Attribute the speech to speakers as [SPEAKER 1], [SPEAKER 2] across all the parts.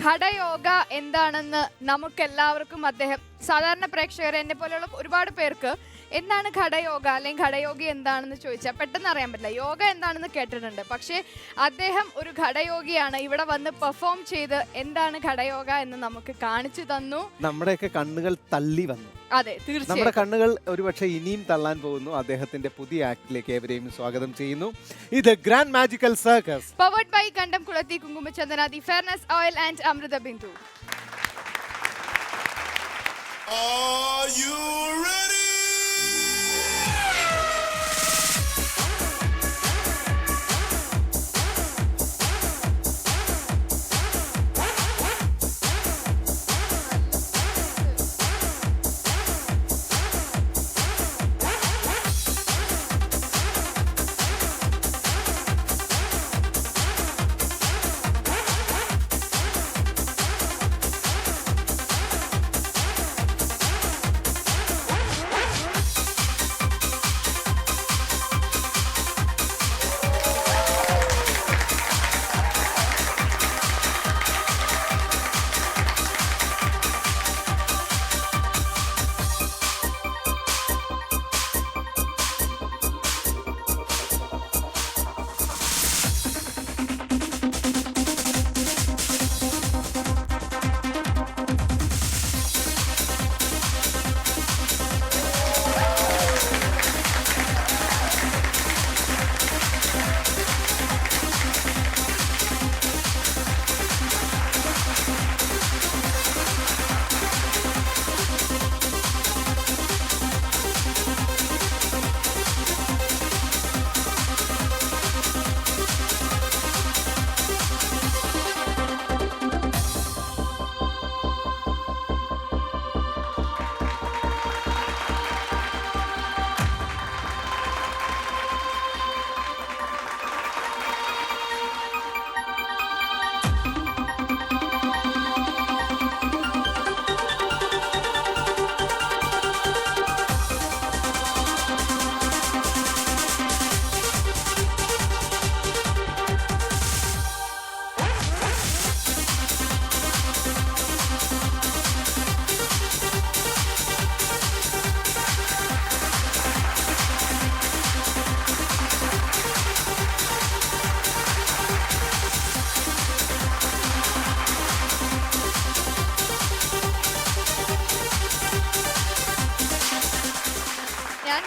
[SPEAKER 1] ഘടയോഗ എന്താണെന്ന് നമുക്കെല്ലാവർക്കും അദ്ദേഹം സാധാരണ പ്രേക്ഷകർ എന്നെ പോലെയുള്ള ഒരുപാട് പേർക്ക് എന്താണ് ഘടയോഗ അല്ലെങ്കിൽ ഘടയോഗി എന്താണെന്ന് ചോദിച്ചാൽ പെട്ടെന്ന് അറിയാൻ പറ്റില്ല. യോഗ എന്താണെന്ന് കേട്ടിട്ടുണ്ട്, പക്ഷേ അദ്ദേഹം ഒരു ഘടയോഗിയാണ്. ഇവിടെ വന്ന് പെർഫോം ചെയ്ത് എന്താണ് ഘടയോഗ എന്ന് നമുക്ക് കാണിച്ചു തന്നു.
[SPEAKER 2] നമ്മുടെയൊക്കെ കണ്ണുകൾ തള്ളി വന്നു.
[SPEAKER 1] അതെ, തീർച്ചയായും
[SPEAKER 2] നമ്മുടെ കണ്ണുകൾ ഒരുപക്ഷെ ഇനിയും തള്ളാൻ പോകുന്നു. അദ്ദേഹത്തിന്റെ പുതിയ ആക്ടിലേക്ക് ഏവരെയും സ്വാഗതം ചെയ്യുന്നു. ഇത് grand magical circus
[SPEAKER 1] powered by Kandamkulathy Kumkumachandana, the fairness oil and Amrita Bindu.
[SPEAKER 3] Are you ready?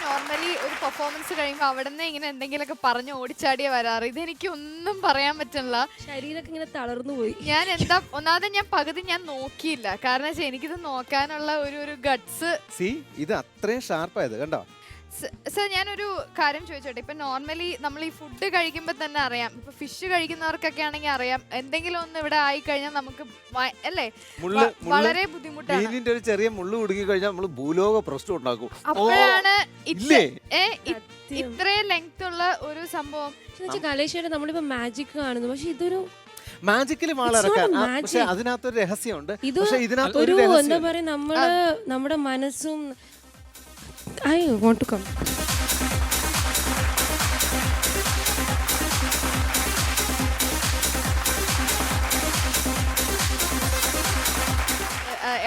[SPEAKER 1] Normally ഒരു പെർഫോമൻസ് കഴിയുമ്പോൾ അവിടെ നിന്ന് ഇങ്ങനെ എന്തെങ്കിലുമൊക്കെ പറഞ്ഞ് ഓടിച്ചാടിയേ വരാറ്. ഇതെനിക്ക് ഒന്നും പറയാൻ പറ്റില്ല,
[SPEAKER 4] ശരീരമൊക്കെ ഇങ്ങനെ തളർന്നു പോയി.
[SPEAKER 1] ഞാൻ ഒന്നാമത് ഞാൻ പകുതി ഞാൻ നോക്കിയില്ല, കാരണം വെച്ചാൽ എനിക്കിത് നോക്കാനുള്ള ഒരു ഗട്ട്സ്.
[SPEAKER 2] ഇത് അത്രയും ഷാർപ്പായത് കണ്ടോ.
[SPEAKER 1] സർ, ഞാനൊരു കാര്യം ചോദിച്ചോട്ടെ. ഇപ്പൊ നോർമലി നമ്മൾ ഈ ഫുഡ് കഴിക്കുമ്പോൾ തന്നെ അറിയാം, ഇപ്പൊ ഫിഷ് കഴിക്കുന്നവർക്കൊക്കെ ആണെങ്കിൽ അറിയാം, എന്തെങ്കിലും ഒന്ന് ഇവിടെ ആയി കഴിഞ്ഞാൽ നമുക്ക് അല്ലേ വളരെ ബുദ്ധിമുട്ടാണ്.
[SPEAKER 2] മീനിന്റെ ഒരു ചെറിയ മുള്ളു കുടുങ്ങി കഴിഞ്ഞാൽ നമ്മൾ ഭൂലോക പ്രശ്നം ഉണ്ടാക്കും.
[SPEAKER 1] അപ്പോഴാണ് ഇത്രയും ലെങ്ത് ഉള്ള ഒരു സംഭവം.
[SPEAKER 4] കലേശയുടെ നമ്മളിപ്പോ മാജിക് കാണുന്നു, പക്ഷെ ഇതൊരു
[SPEAKER 2] മാജിക്കല് മാളിറക്കാൻ, പക്ഷെ അതിനകത്തൊരു രഹസ്യമുണ്ട്.
[SPEAKER 4] ഇത് ഒരു എന്താ പറയാ, നമ്മുടെ മനസ്സും I want to come.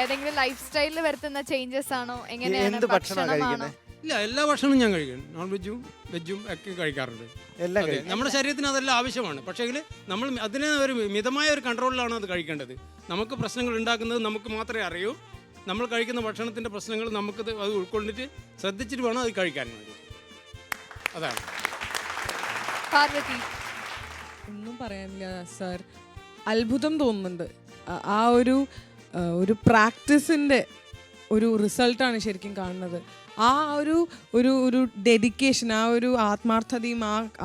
[SPEAKER 1] ഏതെങ്കിലും ലൈഫ് സ്റ്റൈലിൽ വരുത്തുന്ന ചേഞ്ചസ് ആണോ, എങ്ങനെയാണ്?
[SPEAKER 5] ഇല്ല, എല്ലാ ഭക്ഷണവും ഞാൻ കഴിക്കും. നോൺ വെജും വെജും ഒക്കെ കഴിക്കാറുണ്ട്. നമ്മുടെ ശരീരത്തിന് അതെല്ലാം ആവശ്യമാണ്. പക്ഷേ നമ്മൾ അതിന് ഒരു മിതമായ ഒരു കൺട്രോളിലാണ് അത് കഴിക്കേണ്ടത്. നമുക്ക് പ്രശ്നങ്ങൾ ഉണ്ടാക്കുന്നത് നമുക്ക് മാത്രമേ അറിയൂ. നമ്മൾ കഴിക്കുന്ന ഭക്ഷണത്തിൻ്റെ പ്രശ്നങ്ങൾ നമുക്കത് അത് ഉൾക്കൊണ്ടിട്ട് ശ്രദ്ധിച്ചിട്ട് വേണം അത് കഴിക്കാൻ വേണ്ടി. അതാണ്.
[SPEAKER 1] പാർവതി,
[SPEAKER 6] ഒന്നും പറയാനില്ല സാർ, അത്ഭുതം തോന്നുന്നുണ്ട്. ആ ഒരു പ്രാക്ടീസിൻ്റെ ഒരു റിസൾട്ടാണ് ശരിക്കും കാണുന്നത്. ആ ഒരു ഡെഡിക്കേഷൻ, ആ ഒരു ആത്മാർത്ഥതയും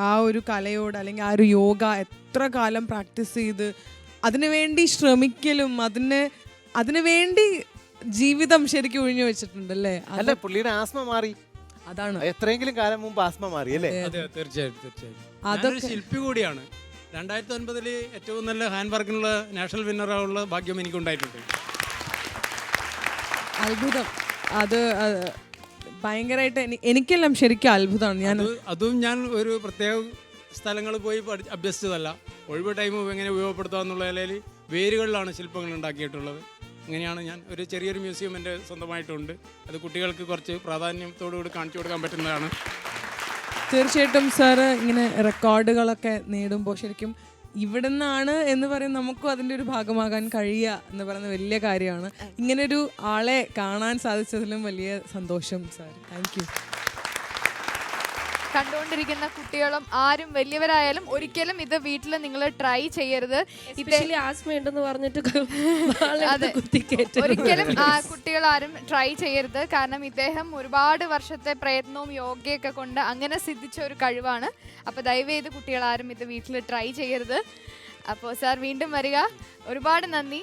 [SPEAKER 6] ആ ഒരു കലയോട് അല്ലെങ്കിൽ ആ ഒരു യോഗ എത്ര കാലം പ്രാക്ടീസ് ചെയ്ത് അതിനുവേണ്ടി ശ്രമിക്കലും അതിനുവേണ്ടി ജീവിതം ശരിക്കും ഒഴിഞ്ഞു വെച്ചിട്ടുണ്ടല്ലേ.
[SPEAKER 2] അല്ല, പുള്ളിയുടെ ആസ്മ മാറി.
[SPEAKER 6] അതാണ്
[SPEAKER 2] എത്രയെങ്കിലും കാലം മുമ്പ് ആസ്മ മാറി അല്ലേ?
[SPEAKER 5] അതെ, തീർച്ചയായിട്ടും. അതൊരു ശില്പി കൂടിയാണ്. 2009 ഏറ്റവും നല്ല ഹാൻഡ് വർക്കിനുള്ള നാഷണൽ വിന്നറുള്ള ഭാഗ്യം എനിക്കുണ്ടായിട്ടുണ്ട്.
[SPEAKER 6] അത്ഭുതം. അത് ഭയങ്കരമായിട്ട് എനിക്കെല്ലാം ശരിക്കും അത്ഭുതമാണ്.
[SPEAKER 5] അതും ഞാൻ ഒരു പ്രത്യേക സ്ഥലങ്ങൾ പോയി അഭ്യസിച്ചതല്ല. ഒഴിവ് ടൈം എങ്ങനെ ഉപയോഗപ്പെടുത്തുക എന്നുള്ള നിലയിൽ വേരുകളിലാണ് ശില്പങ്ങൾ ഉണ്ടാക്കിയിട്ടുള്ളത്. അങ്ങനെയാണ് ഞാൻ ഒരു ചെറിയൊരു മ്യൂസിയം എൻ്റെ സ്വന്തമായിട്ടുണ്ട്. അത് കുട്ടികൾക്ക് കുറച്ച് പ്രാധാന്യത്തോടുകൂടി കാണിച്ചു കൊടുക്കാൻ പറ്റുന്നതാണ്.
[SPEAKER 6] തീർച്ചയായിട്ടും സാറ് ഇങ്ങനെ റെക്കോർഡുകളൊക്കെ നേടുമ്പോൾ ശരിക്കും ഇവിടെ നിന്നാണ് എന്ന് പറയും നമുക്കും അതിൻ്റെ ഒരു ഭാഗമാകാൻ കഴിയുക എന്ന് പറയുന്ന വലിയ കാര്യമാണ്. ഇങ്ങനൊരു ആളെ കാണാൻ സാധിച്ചതിലും വലിയ സന്തോഷം സാർ. Thank you.
[SPEAKER 1] കണ്ടുകൊണ്ടിരിക്കുന്ന കുട്ടികളും ആരും വലിയവരായാലും ഒരിക്കലും ഇത് വീട്ടിൽ നിങ്ങൾ ട്രൈ ചെയ്യരുത്.
[SPEAKER 4] ആസ്മയുണ്ടെന്ന് പറഞ്ഞിട്ട്
[SPEAKER 1] അതെ, ഒരിക്കലും കുട്ടികൾ ആരും ട്രൈ ചെയ്യരുത്. കാരണം ഇദ്ദേഹം ഒരുപാട് വർഷത്തെ പ്രയത്നവും യോഗയൊക്കെ കൊണ്ട് അങ്ങനെ സിദ്ധിച്ച ഒരു കഴിവാണ്. അപ്പോൾ ദയവേത് കുട്ടികൾ ആരും ഇത് വീട്ടിൽ ട്രൈ ചെയ്യരുത്. അപ്പോൾ സാർ വീണ്ടും വരിക. ഒരുപാട് നന്ദി.